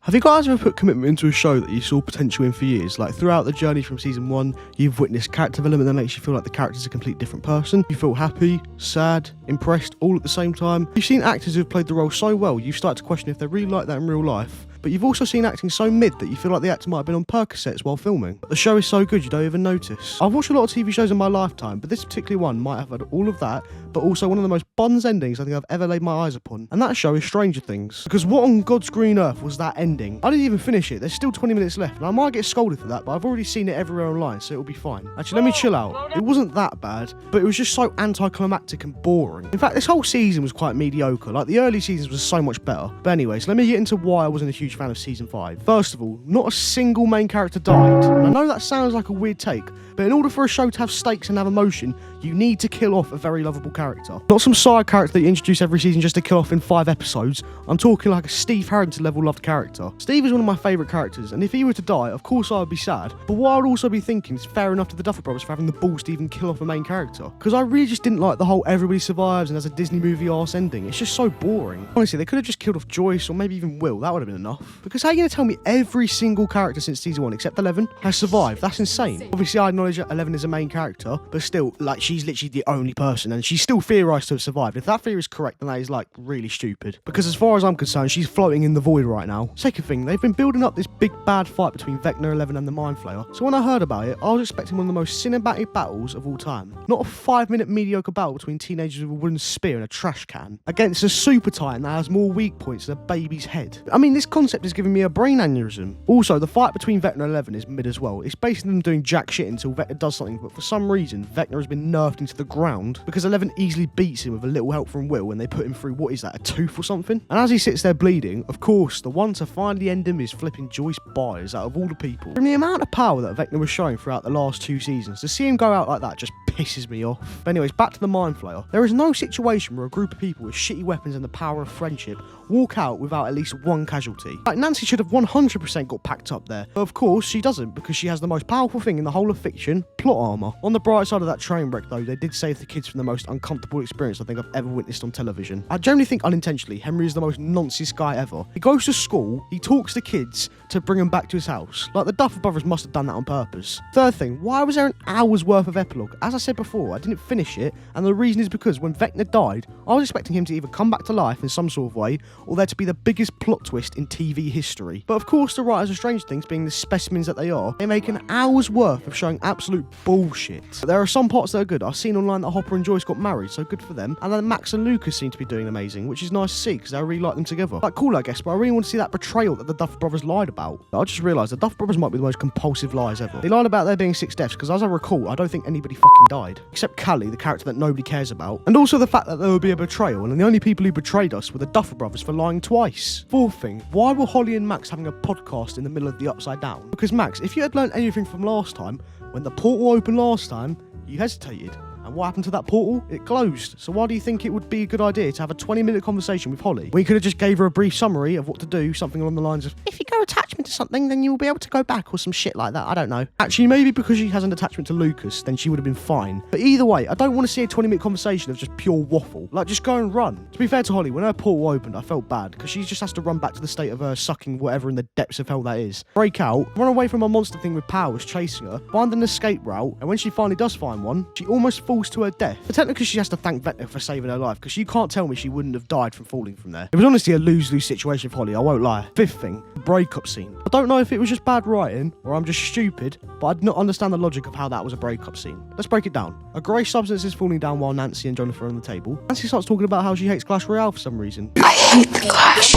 Have you guys ever put commitment into a show that you saw potential in for years? Like throughout the journey from season 1, you've witnessed character development that makes you feel like the character's a complete different person. You feel happy, sad, impressed, all at the same time. You've seen actors who've played the role so well, you've started to question if they're really like that in real life. But you've also seen acting so mid that you feel like the actor might have been on Percocets while filming. But the show is so good you don't even notice. I've watched a lot of TV shows in my lifetime, but this particular one might have had all of that, but also one of the most buns endings I think I've ever laid my eyes upon. And that show is Stranger Things. Because what on God's green earth was that ending? I didn't even finish it. There's still 20 minutes left, and I might get scolded for that, but I've already seen it everywhere online, so it'll be fine. Actually, let me chill out. It wasn't that bad, but it was just so anticlimactic and boring. In fact, this whole season was quite mediocre. Like, the early seasons was so much better. But anyways, let me get into why I wasn't a huge fan of season 5. First of all, not a single main character died. And I know that sounds like a weird take, but in order for a show to have stakes and have emotion, you need to kill off a very lovable character. Not some side character that you introduce every season just to kill off in 5 episodes. I'm talking like a Steve Harrington level loved character. Steve is one of my favourite characters, and if he were to die, of course I would be sad. But what I would also be thinking is fair enough to the Duffer Brothers for having the balls to even kill off a main character. Because I really just didn't like the whole everybody survives and has a Disney movie arse ending. It's just so boring. Honestly, they could have just killed off Joyce or maybe even Will. That would have been enough. Because how are you going to tell me every single character since season 1 except 11 has survived? That's insane. Obviously, I acknowledge that 11 is a main character, but still, like, she's literally the only person, and she's still theorised to have survived. If that theory is correct, then that is, like, really stupid. Because as far as I'm concerned, she's floating in the void right now. Second thing, they've been building up this big bad fight between Vecna 11 and the Mind Flayer. So when I heard about it, I was expecting one of the most cinematic battles of all time. Not a 5-minute mediocre battle between teenagers with a wooden spear and a trash can against a super titan that has more weak points than a baby's head. I mean, this concept is giving me a brain aneurysm. Also, the fight between Vecna and 11 is mid as well. It's basically them doing jack shit until Vecna does something, but for some reason, Vecna has been nerfed into the ground because 11 easily beats him with a little help from Will when they put him through, what is that, a tooth or something? And as he sits there bleeding, of course, the one to finally end him is flipping Joyce Byers out of all the people. From the amount of power that Vecna was showing throughout the last 2 seasons, to see him go out like that just pisses me off. But anyways, back to the Mind Flayer. There is no situation where a group of people with shitty weapons and the power of friendship walk out without at least one casualty. Like, Nancy should have 100% got packed up there. But of course, she doesn't, because she has the most powerful thing in the whole of fiction, plot armor. On the bright side of that train wreck, though, they did save the kids from the most uncomfortable experience I think I've ever witnessed on television. I generally think unintentionally, Henry is the most nonsense guy ever. He goes to school, he talks to kids to bring them back to his house. Like, the Duffer Brothers must have done that on purpose. Third thing, why was there an hour's worth of epilogue? As I said before, I didn't finish it, and the reason is because when Vecna died, I was expecting him to either come back to life in some sort of way, or there to be the biggest plot twist in TV history. But of course, the writers of Stranger Things, being the specimens that they are, they make an hour's worth of showing absolute bullshit. But there are some parts that are good. I've seen online that Hopper and Joyce got married, so good for them. And then Max and Lucas seem to be doing amazing, which is nice to see, because I really like them together. Like, cool, I guess, but I really want to see that betrayal that the Duffer Brothers lied about. I just realised the Duffer Brothers might be the most compulsive liars ever. They lied about there being 6 deaths, because as I recall, I don't think anybody fucking died. Except Callie, the character that nobody cares about. And also the fact that there would be a betrayal, and the only people who betrayed us were the Duffer Brothers for lying twice. Fourth thing, why were Holly and Max having a podcast in the middle of the Upside Down? Because Max, if you had learned anything from last time, when the portal opened last time, you hesitated. And what happened to that portal? It closed. So why do you think it would be a good idea to have a 20-minute conversation with Holly? We could have just gave her a brief summary of what to do, something along the lines of, if you go attachment to something, then you'll be able to go back, or some shit like that. I don't know. Actually, maybe because she has an attachment to Lucas, then she would have been fine. But either way, I don't want to see a 20-minute conversation of just pure waffle. Like, just go and run. To be fair to Holly, when her portal opened, I felt bad, because she just has to run back to the state of her sucking whatever in the depths of hell that is. Break out, run away from a monster thing with powers chasing her, find an escape route, and when she finally does find one, she almost falls to her death. But technically, she has to thank Vecna for saving her life, because you can't tell me she wouldn't have died from falling from there. It was honestly a lose-lose situation for Holly, I won't lie. Fifth thing, the breakup scene. I don't know if it was just bad writing, or I'm just stupid, but I did not understand the logic of how that was a breakup scene. Let's break it down. A grey substance is falling down while Nancy and Jonathan are on the table. Nancy starts talking about how she hates Clash Royale for some reason. I hate the Clash.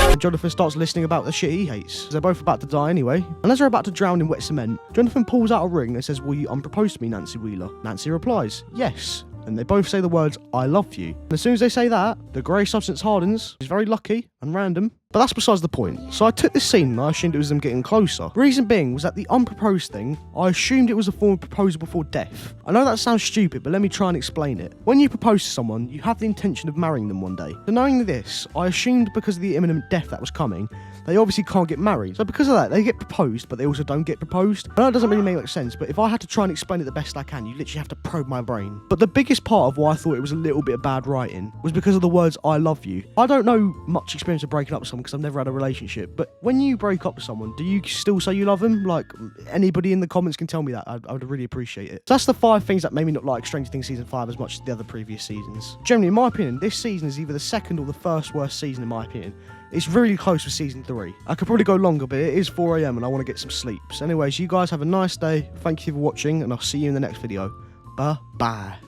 And Jonathan starts listening about the shit he hates. They're both about to die anyway. And as they're about to drown in wet cement, Jonathan pulls out a ring and says, "Will you unpropose to me, Nancy Wheeler?" Nancy replies, "Yes." And they both say the words, "I love you." And as soon as they say that, the grey substance hardens. It's very lucky and random. But that's besides the point. So I took this scene and I assumed it was them getting closer. Reason being was that the unproposed thing, I assumed it was a form of proposal before death. I know that sounds stupid, but let me try and explain it. When you propose to someone, you have the intention of marrying them one day. So knowing this, I assumed because of the imminent death that was coming, they obviously can't get married. So because of that, they get proposed, but they also don't get proposed. I know it doesn't really make much sense, but if I had to try and explain it the best I can, you literally have to probe my brain. But the biggest part of why I thought it was a little bit of bad writing was because of the words, I love you. I don't know much experience of breaking up with someone because I've never had a relationship, but when you break up with someone, do you still say you love them? Like, anybody in the comments can tell me that. I would really appreciate it. So that's the 5 things that made me not like Stranger Things Season 5 as much as the other previous seasons. Generally, in my opinion, this season is either the second or the first worst season in my opinion. It's really close with Season 3. I could probably go longer, but it is 4 AM and I want to get some sleep. So anyways, you guys have a nice day. Thank you for watching, and I'll see you in the next video. Bye-bye.